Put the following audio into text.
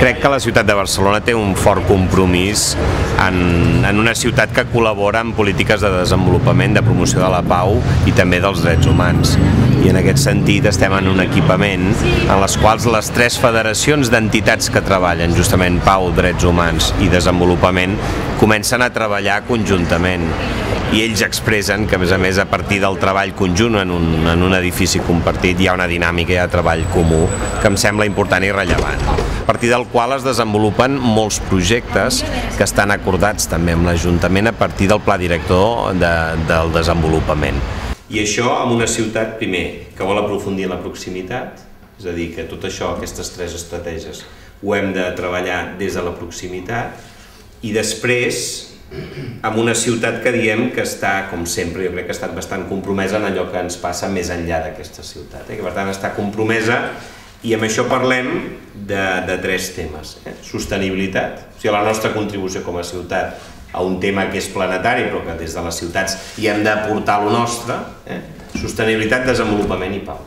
Crec que la ciutat de Barcelona té un fort compromís en una ciutat que col·labora en polítiques de desenvolupament, de promoció de la pau i també dels drets humans. I en aquest sentit estem en un equipament en les quals les 3 federacions d'entitats que treballen justament pau, drets humans i desenvolupament comencen a treballar conjuntament. I ells expressen que, a més, a partir del treball conjunt en un edifici compartit hi ha una dinàmica de treball comú que em sembla important i rellevant, a partir del qual es desenvolupen molts projectes que estan acordats també amb l'Ajuntament a partir del pla director del desenvolupament. I això amb una ciutat, primer, que vol aprofundir en la proximitat, és a dir, que tot això, aquestes 3 estratègies, ho hem de treballar des de la proximitat, i després amb una ciutat que diem que està, com sempre, jo crec que ha estat bastant compromesa en allò que ens passa més enllà d'aquesta ciutat, que per tant està compromesa, i amb això parlem de 3 temes. Sostenibilitat, o sigui, la nostra contribució com a ciutat a un tema que és planetari però que des de les ciutats hi hem d'aportar el nostre, sostenibilitat, desenvolupament i pau.